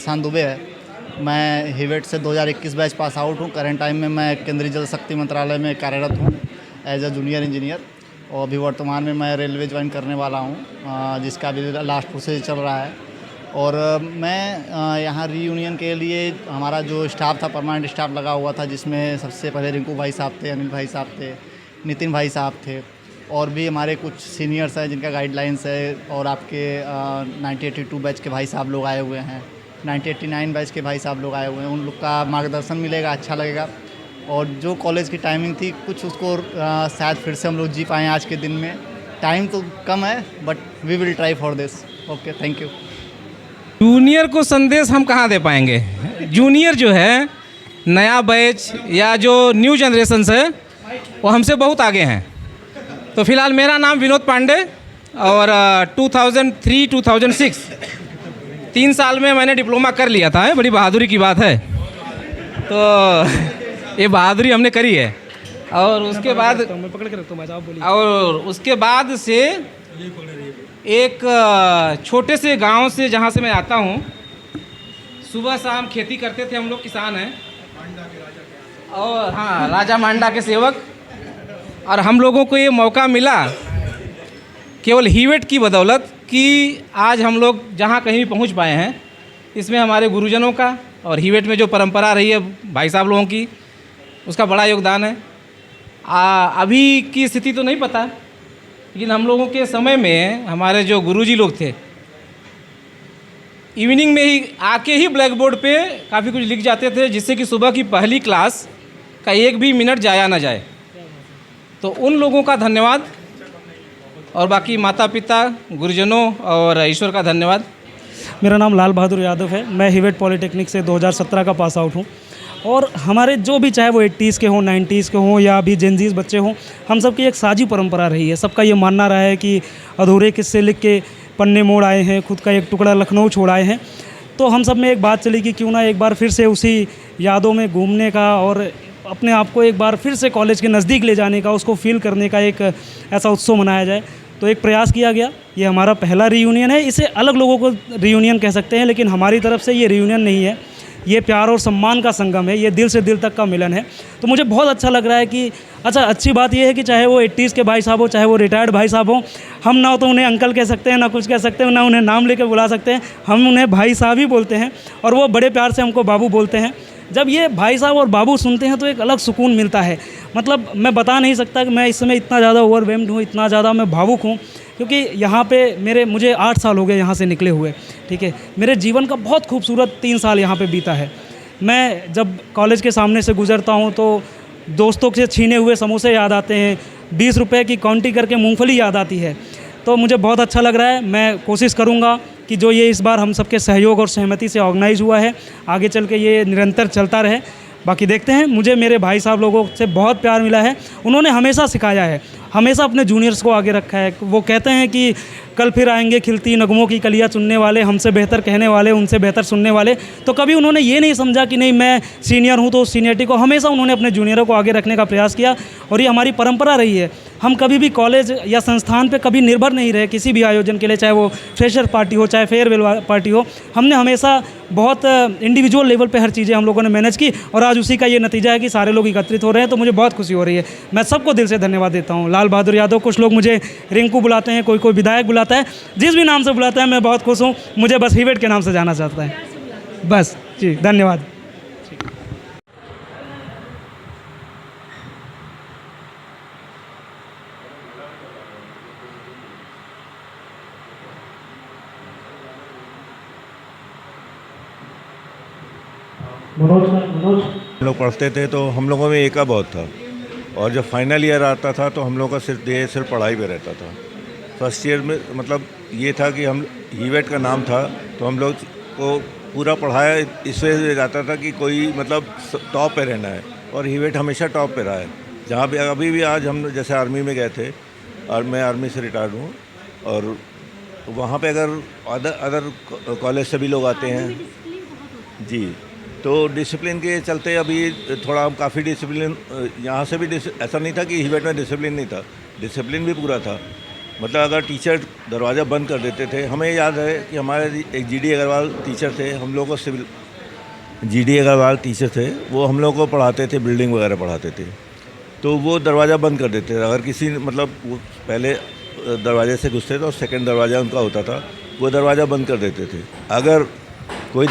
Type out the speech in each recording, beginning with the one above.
प्रशांत दुबे है। मैं हीवेट से 2021 बैच पास आउट हूँ। करंट टाइम में मैं केंद्रीय जल शक्ति मंत्रालय में कार्यरत हूँ एज अ जूनियर इंजीनियर। और अभी वर्तमान में मैं रेलवे ज्वाइन करने वाला हूँ, जिसका अभी लास्ट प्रोसेस चल रहा है। और मैं यहाँ रीयूनियन के लिए हमारा जो स्टाफ था, परमानेंट स्टाफ लगा हुआ था, जिसमें सबसे पहले रिंकू भाई साहब थे, अनिल भाई साहब थे, नितिन भाई साहब थे, और भी हमारे कुछ सीनियर्स हैं जिनका गाइडलाइंस है। और आपके 1982 बैच के भाई साहब लोग आए हुए हैं, 1989 बैच के भाई साहब लोग आए हुए हैं। उन लोग का मार्गदर्शन मिलेगा, अच्छा लगेगा। और जो कॉलेज की टाइमिंग थी कुछ उसको शायद फिर से हम लोग जी पाएँ आज के दिन में। टाइम तो कम है but we will try for this. Okay, thank you. Junior को संदेश हम कहाँ दे पाएंगे। जूनियर जो है, नया बैच या जो न्यू जनरेशन है, वो हमसे बहुत आगे हैं। तो फिलहाल मेरा नाम विनोद पांडे और 2003-2006 3 साल में मैंने डिप्लोमा कर लिया था। बड़ी बहादुरी की बात है। तो ये बहादुरी हमने करी है। और उसके बाद से एक छोटे से गांव से, जहां से मैं आता हूं, सुबह शाम खेती करते थे हम लोग, किसान हैं। और हाँ, राजा मांडा के सेवक। और हम लोगों को ये मौका मिला केवल हीवेट की बदौलत कि आज हम लोग जहाँ कहीं भी पहुँच पाए हैं। इसमें हमारे गुरुजनों का और हीवेट में जो परंपरा रही है भाई साहब लोगों की, उसका बड़ा योगदान है। अभी की स्थिति तो नहीं पता, लेकिन हम लोगों के समय में हमारे जो गुरुजी लोग थे, इवनिंग में ही आके ही ब्लैक बोर्ड पे काफ़ी कुछ लिख जाते थे, जिससे कि सुबह की पहली क्लास का एक भी मिनट जाया ना जाए। तो उन लोगों का धन्यवाद, और बाकी माता पिता, गुरुजनों और ईश्वर का धन्यवाद। मेरा नाम लाल बहादुर यादव है। मैं हीवेट पॉलिटेक्निक से 2017 का पास आउट हूँ। और हमारे जो भी, चाहे वो 80s के हों, 90s के हों, या अभी जेनजीज बच्चे हों, हम सब की एक साझी परंपरा रही है। सबका ये मानना रहा है कि अधूरे किस्से लिख के पन्ने मोड़ आए हैं, खुद का एक टुकड़ा लखनऊ छोड़ आए हैं। तो हम सब में एक बात चली कि क्यों ना एक बार फिर से उसी यादों में घूमने का और अपने आप को एक बार फिर से कॉलेज के नज़दीक ले जाने का, उसको फील करने का एक ऐसा उत्सव मनाया जाए। तो एक प्रयास किया गया। ये हमारा पहला रीयूनियन है। इसे अलग लोगों को रीयूनियन कह सकते हैं, लेकिन हमारी तरफ से ये रीयूनियन नहीं है। ये प्यार और सम्मान का संगम है। ये दिल से दिल तक का मिलन है। तो मुझे बहुत अच्छा लग रहा है कि अच्छी बात ये है कि चाहे वो 80s के भाई साहब हो, चाहे वो रिटायर्ड भाई साहब हो, हम ना तो उन्हें अंकल कह सकते हैं, ना कुछ कह सकते हैं, ना उन्हें नाम लेकर बुला सकते हैं। हम उन्हें भाई साहब ही बोलते हैं, और वो बड़े प्यार से हमको बाबू बोलते हैं। जब ये भाई साहब और बाबू सुनते हैं तो एक अलग सुकून मिलता है। मतलब मैं बता नहीं सकता कि मैं इस समय इतना ज़्यादा ओवरवेल्म्ड हूँ, इतना ज़्यादा मैं भावुक हूँ, क्योंकि यहाँ पे मुझे 8 साल हो गए यहाँ से निकले हुए। ठीक है, मेरे जीवन का बहुत खूबसूरत 3 साल यहाँ पे बीता है। मैं जब कॉलेज के सामने से गुज़रता हूँ तो दोस्तों से छीने हुए समोसे याद आते हैं, 20 रुपए की काउंटी करके मूंगफली याद आती है। तो मुझे बहुत अच्छा लग रहा है। मैं कोशिश करूँगा कि जो ये इस बार हम सबके सहयोग और सहमति से ऑर्गेनाइज़ हुआ है, आगे चल के ये निरंतर चलता रहे। बाकी देखते हैं। मुझे मेरे भाई साहब लोगों से बहुत प्यार मिला है। उन्होंने हमेशा सिखाया है, हमेशा अपने जूनियर्स को आगे रखा है। वो कहते हैं कि कल फिर आएंगे खिलती नगमों की कलियां चुनने वाले, हमसे बेहतर कहने वाले, उनसे बेहतर सुनने वाले। तो कभी उन्होंने ये नहीं समझा कि नहीं मैं सीनियर हूँ तो सीनियरिटी को, हमेशा उन्होंने अपने जूनियरों को आगे रखने का प्रयास किया। और ये हमारी परंपरा रही है। हम कभी भी कॉलेज या संस्थान पे कभी निर्भर नहीं रहे किसी भी आयोजन के लिए, चाहे वो फ्रेशर पार्टी हो, चाहे फेयरवेल पार्टी हो। हमने हमेशा बहुत इंडिविजुअल लेवल पे हर चीज़ें हम लोगों ने मैनेज की, और आज उसी का ये नतीजा है कि सारे लोग एकत्रित हो रहे हैं। तो मुझे बहुत खुशी हो रही है। मैं सबको दिल से धन्यवाद देता हूँ। लाल बहादुर यादव, कुछ लोग मुझे रिंकू बुलाते हैं, कोई विधायक बुलाता है, जिस भी नाम से बुलाता है मैं बहुत खुश हूँ। मुझे बस हीवेट के नाम से जाना चाहता है, बस जी। धन्यवाद। हम लोग पढ़ते थे तो हम लोगों में एका बहुत था, और जब फाइनल ईयर आता था तो हम लोग का सिर्फ पढ़ाई पे रहता था। फर्स्ट ईयर में मतलब ये था कि हम हीवेट का नाम था तो हम लोग को पूरा पढ़ाया इस वजह से जाता था कि कोई मतलब टॉप पे रहना है, और हीवेट हमेशा टॉप पे रहा है। जहाँ भी अभी भी आज हम जैसे आर्मी में गए थे, और मैं आर्मी से रिटायर्ड हूँ, और वहाँ पे अगर अदर कॉलेज से भी लोग आते हैं जी, तो डिसिप्लिन के चलते अभी थोड़ा काफ़ी डिसिप्लिन यहाँ से भी ऐसा नहीं था कि हीवेट में डिसिप्लिन नहीं था, डिसिप्लिन भी पूरा था। मतलब अगर टीचर दरवाज़ा बंद कर देते थे, हमें याद है कि हमारे एक जीडी अग्रवाल टीचर थे, हम लोग को सिविल जीडी अग्रवाल टीचर थे, वो हम लोग को पढ़ाते थे, बिल्डिंग वगैरह पढ़ाते थे, तो वो दरवाज़ा बंद कर देते थे। अगर किसी मतलब वो पहले दरवाजे से घुसते थे और सेकंड दरवाज़ा उनका होता था, वो दरवाज़ा बंद कर देते थे। अगर कोई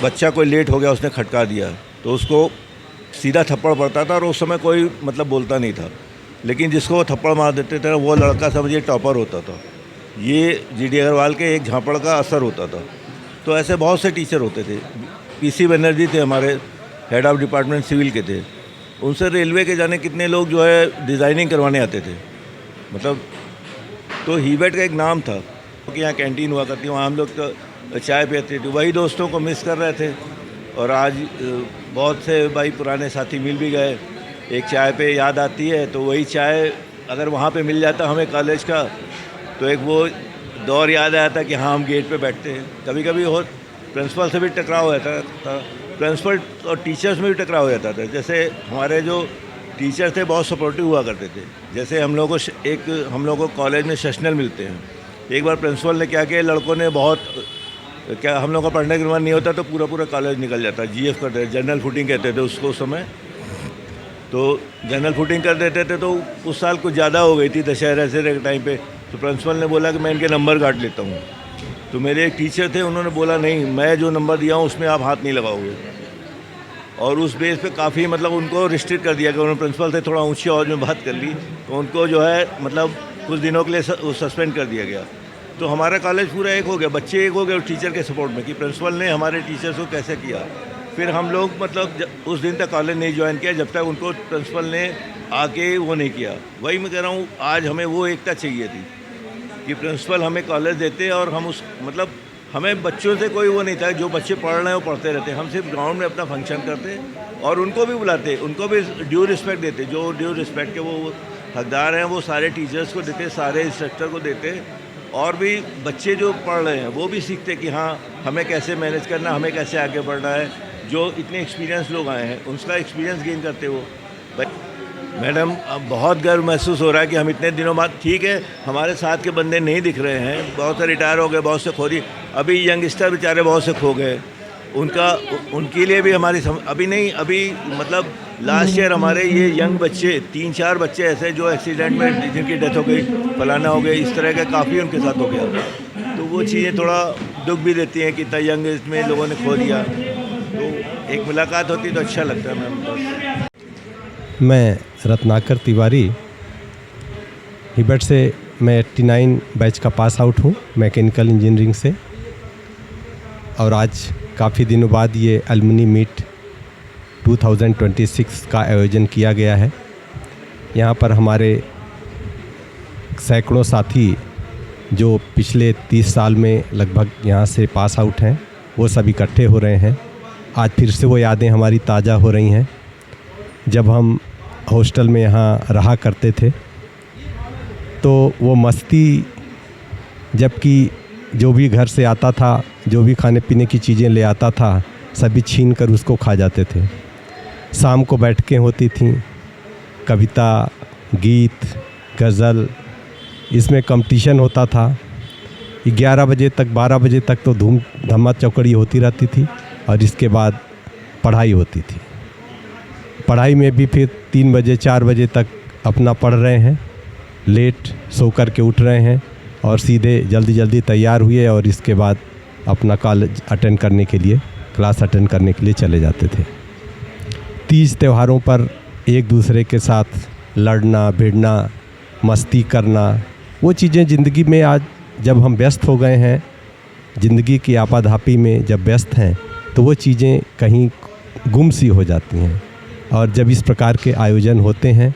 बच्चा कोई लेट हो गया, उसने खटका दिया, तो उसको सीधा थप्पड़ पड़ता था और उस समय कोई मतलब बोलता नहीं था, लेकिन जिसको वो थप्पड़ मार देते थे वो लड़का समझिए टॉपर होता था। ये जीडी अग्रवाल के एक झापड़ का असर होता था। तो ऐसे बहुत से टीचर होते थे। पीसी बनर्जी थे हमारे हेड ऑफ डिपार्टमेंट सिविल के थे, उनसे रेलवे के जाने कितने लोग जो है डिज़ाइनिंग करवाने आते थे। मतलब तो हीवेट का एक नाम था कि यहाँ कैंटीन हुआ करती, वहाँ हम लोग तो चाय पीते थे। वही दोस्तों को मिस कर रहे थे और आज बहुत से भाई पुराने साथी मिल भी गए। एक चाय पे याद आती है, तो वही चाय अगर वहाँ पे मिल जाता हमें कॉलेज का, तो एक वो दौर याद आया था कि हाँ हम गेट पे बैठते हैं। कभी कभी हो प्रिंसिपल से भी टकराव हो जाता था, प्रिंसिपल और टीचर्स में भी टकराव हो जाता था। जैसे हमारे जो टीचर थे बहुत सपोर्टिव हुआ करते थे। जैसे हम लोग को कॉलेज में सेशनल मिलते हैं। एक बार प्रिंसिपल ने क्या किया, लड़कों ने हम लोग का पढ़ने के मन नहीं होता तो पूरा कॉलेज निकल जाता, जीएफ करते थे, जनरल फुटिंग कहते थे उसको उस समय। तो जनरल फुटिंग कर देते थे, तो उस साल कुछ ज़्यादा हो गई थी दशहरा से के टाइम पे, तो प्रिंसिपल ने बोला कि मैं इनके नंबर काट लेता हूँ। तो मेरे एक टीचर थे, उन्होंने बोला नहीं, मैं जो नंबर दिया हूँ उसमें आप हाथ नहीं लगाओगे। और उस बेस पे काफ़ी मतलब उनको रिस्ट्रिक्ट कर दिया कि उन्होंने प्रिंसिपल से थोड़ा ऊंची आवाज़ में बात कर ली, तो उनको जो है मतलब कुछ दिनों के लिए सस्पेंड कर दिया गया। तो हमारा कॉलेज पूरा एक हो गया, बच्चे एक हो गए टीचर के सपोर्ट में कि प्रिंसिपल ने हमारे टीचर्स को कैसे किया। फिर हम लोग मतलब उस दिन तक कॉलेज नहीं ज्वाइन किया जब तक उनको प्रिंसिपल ने आके वो नहीं किया। वही मैं कह रहा हूँ, आज हमें वो एकता चाहिए थी कि प्रिंसिपल हमें कॉलेज देते और हम उस मतलब हमें बच्चों से कोई वो नहीं था, जो बच्चे पढ़ रहे हैं वो पढ़ते रहते। हम सिर्फ ग्राउंड में अपना फंक्शन करते और उनको भी बुलाते, उनको भी ड्यू रिस्पेक्ट देते। जो ड्यू रिस्पेक्ट के वो हकदार हैं वो सारे टीचर्स को देते, सारे इंस्ट्रक्टर को देते। और भी बच्चे जो पढ़ रहे हैं वो भी सीखते कि हाँ हमें कैसे मैनेज करना, हमें कैसे आगे बढ़ना है। जो इतने एक्सपीरियंस लोग आए हैं उनका एक्सपीरियंस गेन करते वो। मैडम अब बहुत गर्व महसूस हो रहा है कि हम इतने दिनों बाद, ठीक है हमारे साथ के बंदे नहीं दिख रहे हैं, बहुत से रिटायर हो गए, बहुत से खो दिए, अभी यंगस्टर बेचारे बहुत से खो गए, उनके लिए भी हमारी अभी मतलब लास्ट ईयर हमारे ये यंग बच्चे 3-4 बच्चे ऐसे जो एक्सीडेंट में जिनकी डेथ हो गई, फलाना हो गई, इस तरह का काफ़ी उनके साथ हो गया। तो वो चीज़ें थोड़ा दुख भी देती हैं कि इतना यंग एज में लोगों ने खो दिया। तो एक मुलाकात होती तो अच्छा लगता है। मैम मैं रत्नाकर तिवारी, हिबट से मैं 89 बैच का पास आउट हूँ मैकेनिकल इंजीनियरिंग से। और आज काफ़ी दिनों बाद ये अलुमनी मीट 2026 का आयोजन किया गया है। यहाँ पर हमारे सैकड़ों साथी जो पिछले 30 साल में लगभग यहाँ से पास आउट हैं, वो सब इकट्ठे हो रहे हैं। आज फिर से वो यादें हमारी ताज़ा हो रही हैं। जब हम हॉस्टल में यहाँ रहा करते थे तो वो मस्ती, जबकि जो भी घर से आता था, जो भी खाने पीने की चीज़ें ले आता था, सभी छीन कर उसको खा जाते थे। शाम को बैठकें होती थीं, कविता, गीत, गज़ल, इसमें कंपटीशन होता था। 11 बजे तक 12 बजे तक तो धूम धम्मा चौकड़ी होती रहती थी और इसके बाद पढ़ाई होती थी। पढ़ाई में भी फिर 3 बजे 4 बजे तक अपना पढ़ रहे हैं, लेट सो कर के उठ रहे हैं और सीधे जल्दी जल्दी तैयार हुए और इसके बाद अपना कॉलेज अटेंड करने के लिए, क्लास अटेंड करने के लिए चले जाते थे। तीज त्योहारों पर एक दूसरे के साथ लड़ना भिड़ना, मस्ती करना, वो चीज़ें ज़िंदगी में आज जब हम व्यस्त हो गए हैं, ज़िंदगी की आपाधापी में जब व्यस्त हैं, तो वो चीज़ें कहीं गुम सी हो जाती हैं। और जब इस प्रकार के आयोजन होते हैं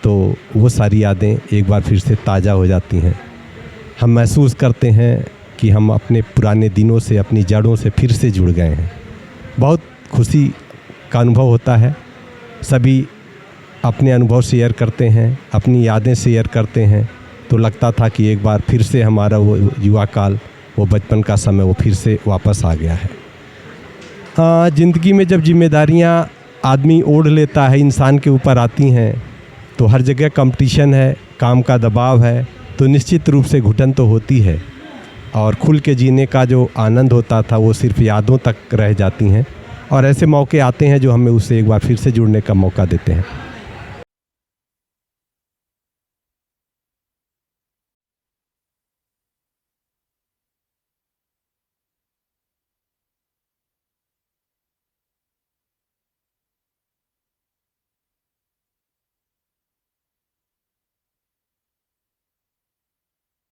तो वो सारी यादें एक बार फिर से ताज़ा हो जाती हैं। हम महसूस करते हैं कि हम अपने पुराने दिनों से, अपनी जड़ों से फिर से जुड़ गए हैं। बहुत खुशी का अनुभव होता है। सभी अपने अनुभव शेयर करते हैं, अपनी यादें शेयर करते हैं, तो लगता था कि एक बार फिर से हमारा वो युवा काल, वो बचपन का समय वो फिर से वापस आ गया है। हाँ, ज़िंदगी में जब जिम्मेदारियाँ आदमी ओढ़ लेता है, इंसान के ऊपर आती हैं, तो हर जगह कंपटीशन है, काम का दबाव है, तो निश्चित रूप से घुटन तो होती है और खुल के जीने का जो आनंद होता था वो सिर्फ यादों तक रह जाती हैं। और ऐसे मौके आते हैं जो हमें उससे एक बार फिर से जुड़ने का मौका देते हैं।